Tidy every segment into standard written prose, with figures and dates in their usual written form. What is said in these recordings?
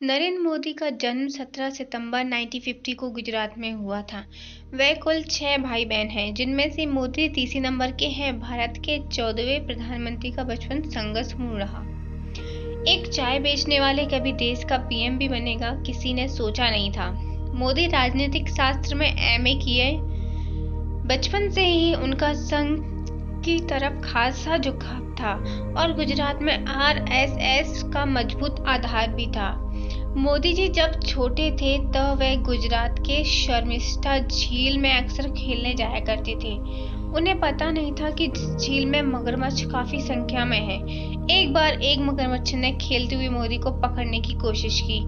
नरेंद्र मोदी का जन्म 17 सितंबर 1950 को गुजरात में हुआ था। वे कुल 6 भाई बहन हैं, जिनमें से मोदी तीसरे नंबर के हैं। भारत के 14वें प्रधानमंत्री का बचपन संघर्षपूर्ण रहा। एक चाय बेचने वाले कभी देश का पीएम भी बनेगा, किसी ने सोचा नहीं था। मोदी राजनीतिक शास्त्र में एमए किए। बचपन से ही उनका संघ की तरफ खासा झुकाव था और गुजरात में आरएसएस का मजबूत आधार भी था। मोदी जी जब छोटे थे तब वे गुजरात के शर्मिष्ठा झील में अक्सर खेलने जाया करते थे। उन्हें पता नहीं था कि झील में मगरमच्छ काफी संख्या में है। एक बार एक मगरमच्छ ने खेलते हुए मोदी को पकड़ने की कोशिश की।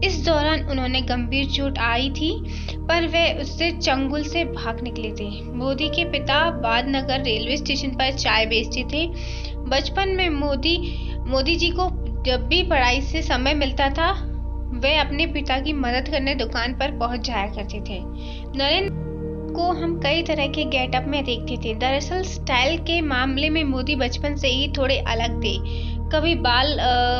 इस दौरान उन्हें गंभीर चोट आई थी, पर वे उससे चंगुल से भाग निकले थे। मोदी के पिता बादनगर रेलवे स्टेशन पर चाय बेचते थे। बचपन में मोदी जी को जब भी पढ़ाई से समय मिलता था, वे अपने पिता की मदद करने दुकान पर पहुंच जाया करते थे। नरेंद्र को हम कई तरह के गेटअप में देखते थे। दरअसल स्टाइल के मामले में मोदी बचपन से ही थोड़े अलग थे। कभी बाल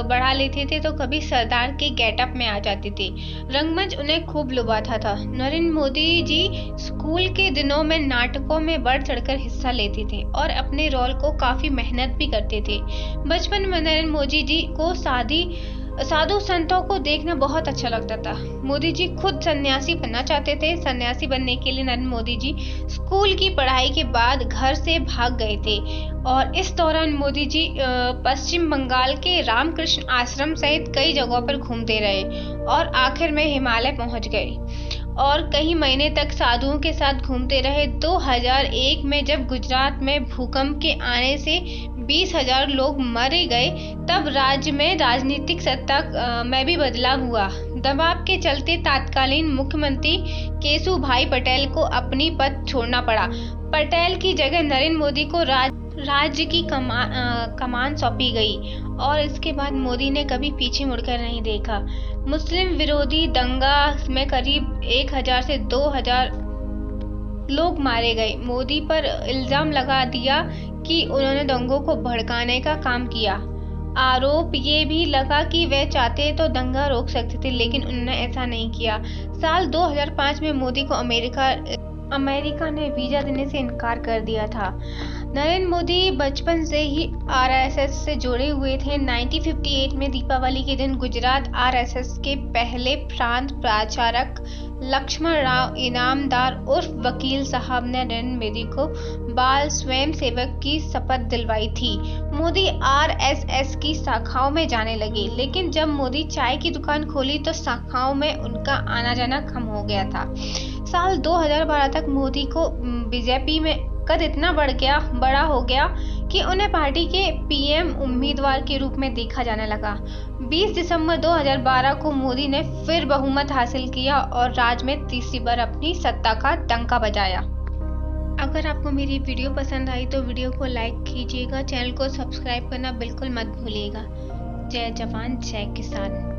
बढ़ा लेते थे तो कभी सरदार के गेटअप में आ जाते थे। रंगमंच उन्हें खूब लुभाता था। नरेंद्र मोदी जी स्कूल के दिनों में नाटकों में बढ़ चढ़कर हिस्सा लेते थे और अपने रोल को काफी मेहनत भी करते थे। बचपन में नरेंद्र मोदी जी को साधु संतों को देखना बहुत अच्छा लगता था। मोदी जी खुद सन्यासी बनना चाहते थे। सन्यासी बनने के लिए नरेंद्र मोदी जी स्कूल की पढ़ाई के बाद घर से भाग गए थे और इस दौरान मोदी जी पश्चिम बंगाल के रामकृष्ण आश्रम सहित कई जगहों पर घूमते रहे और आखिर में हिमालय पहुंच गए और कई महीने तक साधुओं के साथ घूमते रहे। 2001 में जब गुजरात में भूकंप के आने से 20,000 लोग मारे गए, तब राज्य में राजनीतिक सत्ता में भी बदलाव हुआ। दबाव के चलते तत्कालीन मुख्यमंत्री केशुभाई पटेल को अपनी पद छोड़ना पड़ा। पटेल की जगह नरेंद्र मोदी को राज्य की कमान सौंपी गई और इसके बाद मोदी ने कभी पीछे मुड़कर नहीं देखा। मुस्लिम विरोधी दंगा में करीब 1,000 से 2,000 लोग मारे गए। मोदी पर इल्जाम लगा दिया कि उन्होंने दंगों को भड़काने का काम किया। आरोप ये भी लगा कि वे चाहते तो दंगा रोक सकते थे, लेकिन उन्होंने ऐसा नहीं किया। साल 2005 में मोदी को अमेरिका ने वीजा देने से इनकार कर दिया था। नरेंद्र मोदी बचपन से ही आरएसएस से जुड़े हुए थे। 1958 में दीपावली के दिन गुजरात आरएसएस के पहले प्रांत प्रचारक लक्ष्मण राव इनामदार उर्फ वकील साहब ने नरेंद्र मोदी को बाल स्वयं सेवक की शपथ दिलवाई थी। मोदी आरएसएस की शाखाओं में जाने लगे, लेकिन जब मोदी चाय की दुकान खोली तो शाखाओं में उनका आना जाना कम हो गया था। साल 2012 तक मोदी को बीजेपी में कद इतना बड़ा हो गया कि उन्हें पार्टी के पीएम उम्मीदवार के रूप में देखा जाने लगा। 20 दिसंबर 2012 को मोदी ने फिर बहुमत हासिल किया और राज्य में तीसरी बार अपनी सत्ता का डंका बजाया। अगर आपको मेरी वीडियो पसंद आई तो वीडियो को लाइक कीजिएगा, चैनल को सब्सक्राइब करना बिल्कुल मत भूलिएगा। जय जवान जय किसान।